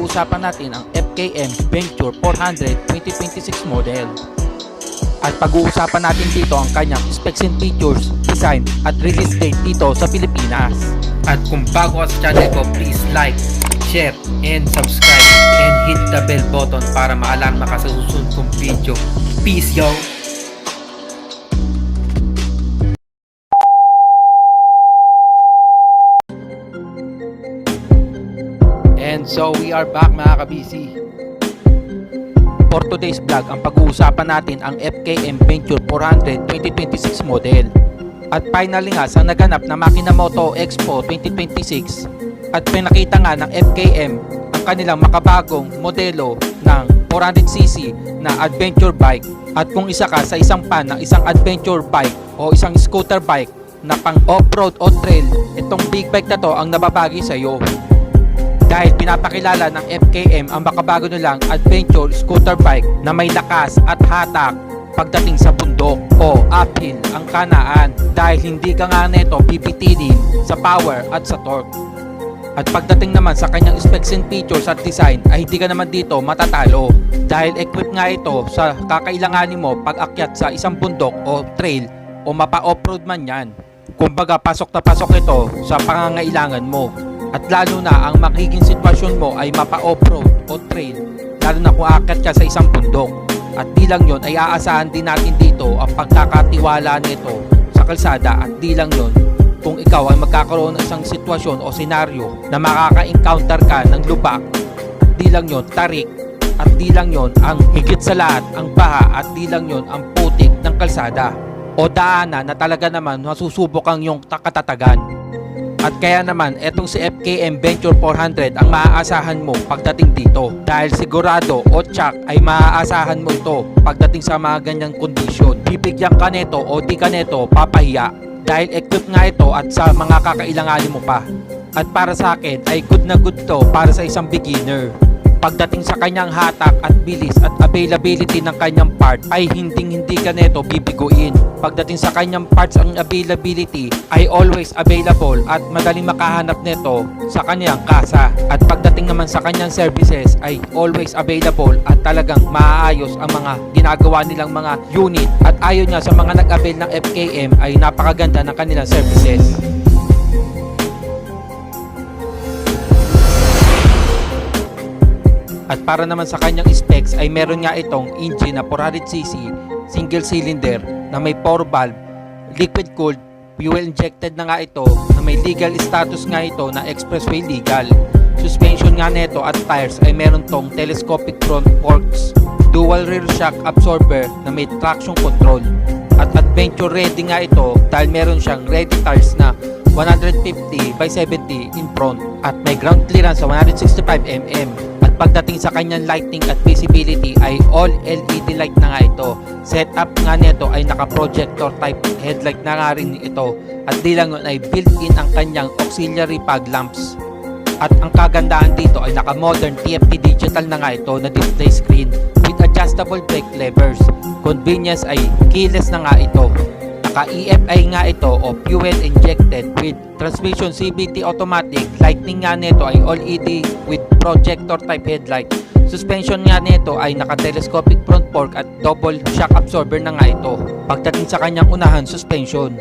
pag-uusapan natin ang FKM Venture 400 2026 model. At pag-uusapan natin dito ang kanyang specs and features, design at release date dito sa Pilipinas. At kung bago ka sa channel ko, please like, share, and subscribe and hit the bell button para ma-alarma ka sa susunod kong video. Peace yo! And so we are back mga kabisi. For today's vlog, ang pag-uusapan natin ang FKM Venture 400 2026 model. At finally nga sa naganap na Makina-Moto Expo 2026 at pinakita nga ng FKM ang kanilang makabagong modelo ng 400cc na adventure bike. At kung isa ka sa isang fan ng isang adventure bike o isang scooter bike na pang off-road o trail, itong big bike na to ang nababagi sa iyo. Dahil pinapakilala ng FKM ang makabago nilang adventure scooter bike na may lakas at hatak pagdating sa bundok o uphill ang kanaan, dahil hindi ka nga neto pipitinin sa power at sa torque. At pagdating naman sa kanyang specs and features at design ay hindi ka naman dito matatalo, dahil equipped nga ito sa kakailanganin mo pag akyat sa isang bundok o trail o mapa-offroad man yan. Kumbaga pasok na pasok ito sa pangangailangan mo. At lalo na ang magiging sitwasyon mo ay mapa-offroad o trail, lalo na kung aakyat ka sa isang bundok. At di lang yon ay aasahan din natin dito ang pagkakatiwala nito sa kalsada. At di lang yon, kung ikaw ay magkakaroon ng isang sitwasyon o senaryo na makaka-encounter ka ng lubak, di lang yon tarik, at di lang yon ang higit sa lahat ang baha, at di lang yon ang putik ng kalsada o daanan na talaga naman masusubok ang iyong katatagan. At kaya naman etong si FKM Venture 400 ang maaasahan mo pagdating dito, dahil sigurado o tsak ay maaasahan mo ito pagdating sa mga ganyang kondisyon. Bibigyan ka neto o di ka neto papahiya, dahil equipped nga ito at sa mga kakailanganin mo pa. At para sa akin ay good na good to para sa isang beginner. Pagdating sa kanyang hatak at bilis at availability ng kanyang part ay hindi ka neto bibiguin. Pagdating sa kanyang parts ang availability ay always available at madaling makahanap neto sa kanyang kasa. At pagdating naman sa kanyang services ay always available at talagang maaayos ang mga ginagawa nilang mga unit. At ayon nga sa mga nag-avail ng FKM ay napakaganda ng kanilang services. At para naman sa kanyang specs ay meron nga itong engine na 400cc, single cylinder na may 4 valve, liquid cooled, fuel injected na nga ito, na may legal status nga ito na expressway legal. Suspension nga nito at tires ay meron tong telescopic front forks, dual rear shock absorber na may traction control. At adventure ready nga ito dahil meron siyang ready tires na 150/70 in front at may ground clearance sa 165mm. Pagdating sa kanyang lighting at visibility ay all LED light na nga ito. Setup nga nito ay naka-projector type headlight na nga rin ito. At di lang yun ay built-in ang kanyang auxiliary fog lamps. At ang kagandahan dito ay naka-modern TFT digital na nga ito na display screen with adjustable brake levers. Convenience ay keyless na nga ito. Naka-EFI nga ito o fuel injected with transmission CVT automatic. Lighting nga nito ay all LED with projector type headlight. Suspension nga nito ay naka-telescopic front fork at double shock absorber na nga ito. Pagdating sa kanyang unahan, suspension.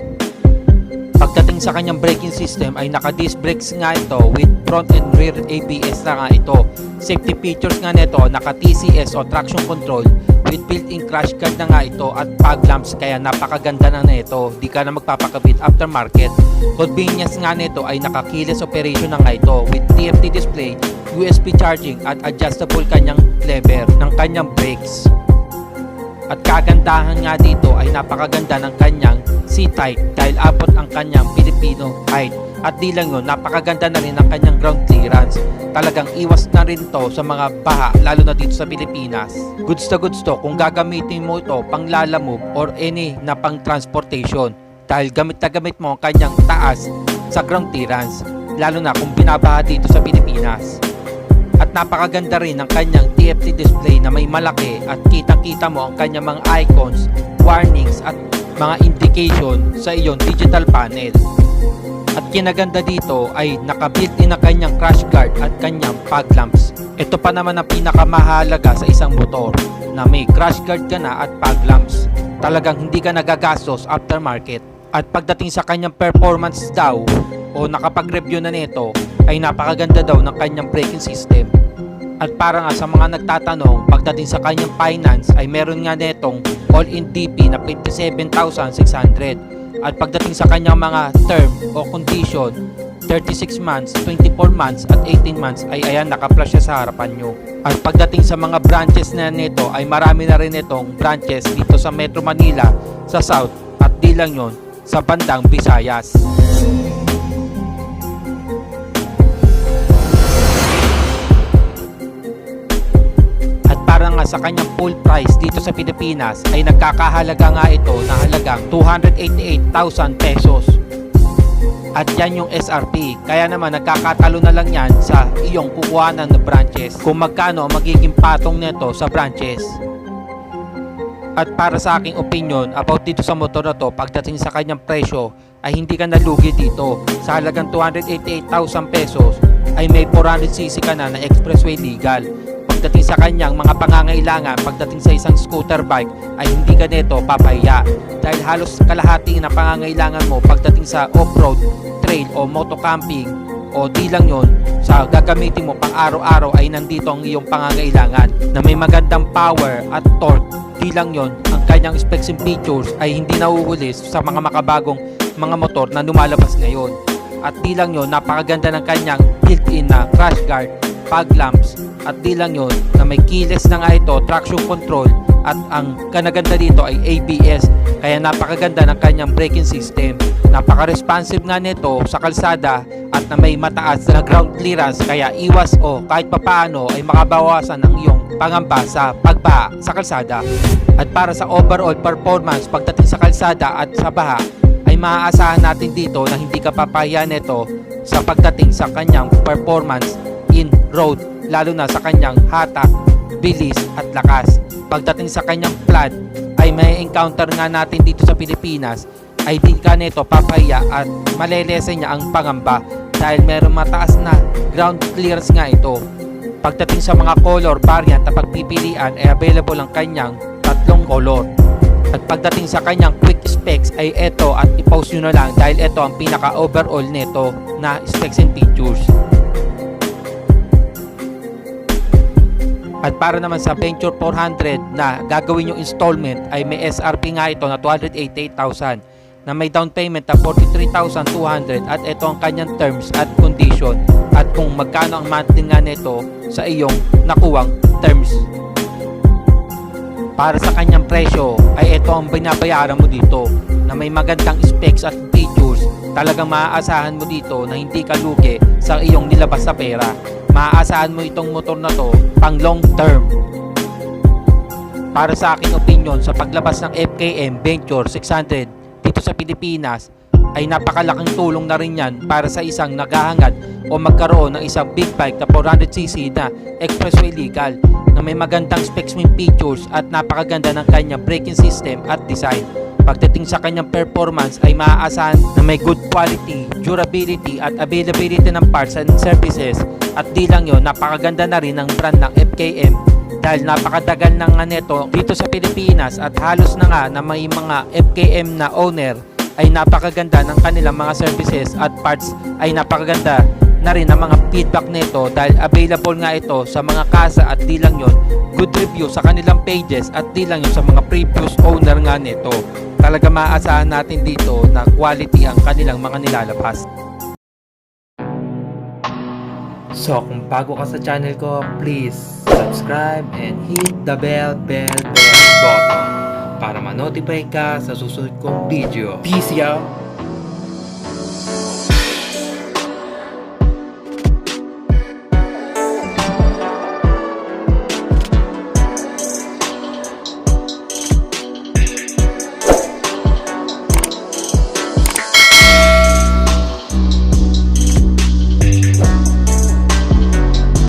Pagdating sa kanyang braking system ay naka-disc brakes nga ito with front and rear ABS na nga ito. Safety features nga nito, naka-TCS o traction control with built-in crash guard na nga ito at fog lamps, kaya napakaganda na nito. Di ka na magpapakabit aftermarket. Convenience nga nito ay naka-keyless operation na nga ito with TFT display, USB charging at adjustable kanyang lever ng kanyang brakes. At kagandahan nga dito ay napakaganda ng kanyang seat height dahil abot ang kanyang Filipino height. At di lang yun, napakaganda na rin ang kanyang ground clearance. Talagang iwas na rin to sa mga baha, lalo na dito sa Pilipinas. Goods to kung gagamitin mo ito pang lalamove or any na pang transportation, dahil gamit na gamit mo ang kanyang taas sa ground clearance, lalo na kung binabaha dito sa Pilipinas. At napakaganda rin ng kanyang TFT display na may malaki at kitang-kita mo ang kanyang mga icons, warnings at mga indication sa iyong digital panel. At kinaganda dito ay naka-built-in na kanyang crash guard at kanyang fog lamps. Ito pa naman ang pinakamahalaga sa isang motor, na may crash guard ka na at fog lamps. Talagang hindi ka nagagastos aftermarket. At pagdating sa kanyang performance daw o nakapag-review na nito ay napakaganda daw ng kanyang braking system. At para nga sa mga nagtatanong, pagdating sa kanyang finance ay meron nga netong all-in DP na 27,600. At pagdating sa kanyang mga term o condition, 36 months, 24 months at 18 months ay ayan, naka-flash siya sa harapan nyo. At pagdating sa mga branches na nito ay marami na rin itong branches dito sa Metro Manila, sa South at di lang yun, sa bandang Visayas. Para nga sa kanyang full price dito sa Pilipinas ay nagkakahalaga nga ito na halagang 288,000 pesos. At yan yung SRP, kaya naman nagkakatalo na lang yan sa iyong kukuhanan na branches kung magkano ang magiging patong nito sa branches. At para sa aking opinion about dito sa motor na to, pagdating sa kanyang presyo ay hindi ka nalugi dito. Sa halagang 288,000 pesos ay may 400cc ka na expressway legal. Pagdating sa kanyang mga pangangailangan, pagdating sa isang scooter bike ay hindi ka nito papahiya dahil halos kalahati na pangangailangan mo pagdating sa off-road, trail o motocamping o di lang yon sa gagamitin mo pang araw-araw ay nandito ang iyong pangangailangan na may magandang power at torque. Di lang yon, ang kanyang specs and features ay hindi nauulis sa mga makabagong mga motor na lumalabas ngayon. At di lang yon, napakaganda ng kanyang built-in na crash guard, fog lamps, at di lang yun na may keyless na nga ito, traction control, at ang kanaganda dito ay ABS, kaya napakaganda ng kanyang braking system. Napaka-responsive nga nito sa kalsada at na may mataas na ground clearance, kaya iwas o kahit papaano ay makabawasan ng iyong pangamba sa pagbaha sa kalsada. At para sa overall performance pagdating sa kalsada at sa baha ay maaasahan natin dito na hindi ka papahiya nito sa pagdating sa kanyang performance in road, lalo na sa kanyang hatak, bilis at lakas. Pagdating sa kanyang flood ay may encounter nga natin dito sa Pilipinas ay di ka nito papahiya at malelesen niya ang pangamba dahil meron mataas na ground clearance nga ito. Pagdating sa mga color variant na pagpipilian ay available ang kanyang tatlong color. At pagdating sa kanyang quick specs ay ito, at i-post nyo na lang dahil ito ang pinaka overall nito na specs and features. At para naman sa Venture 400 na gagawin yung installment ay may SRP nga ito na 288,000 na may down payment na 43,200 at ito ang kanyang terms at condition at kung magkano ang monthly nga nito sa iyong nakuwang terms. Para sa kanyang presyo ay ito ang binabayaran mo dito na may magandang specs at features. Talagang maaasahan mo dito na hindi ka lugi sa iyong nilabas sa pera. Maaasahan mo itong motor na to pang long term. Para sa aking opinion, sa paglabas ng FKM Venture 600 dito sa Pilipinas ay napakalaking tulong na rin yan para sa isang naghahangad o magkaroon ng isang big bike na 400cc na expressway legal na may magandang specs and features at napakaganda ng kanyang braking system at design. Pagdating sa kanyang performance ay maaasahan na may good quality, durability at availability ng parts and services. At di lang yun, napakaganda na rin ng brand ng FKM dahil napakadagal na nga neto dito sa Pilipinas at halos na nga na may mga FKM na owner ay napakaganda ng kanilang mga services at parts ay napakaganda na rin ang mga feedback nito dahil available nga ito sa mga kasa at di lang yun, good review sa kanilang pages at di lang yun sa mga previous owner nga nito. Talaga maaasahan natin dito na quality ang kanilang mga nilalabas. So kung bago ka sa channel ko, please subscribe and hit the bell button para ma-notify ka sa susunod kong video. Peace out!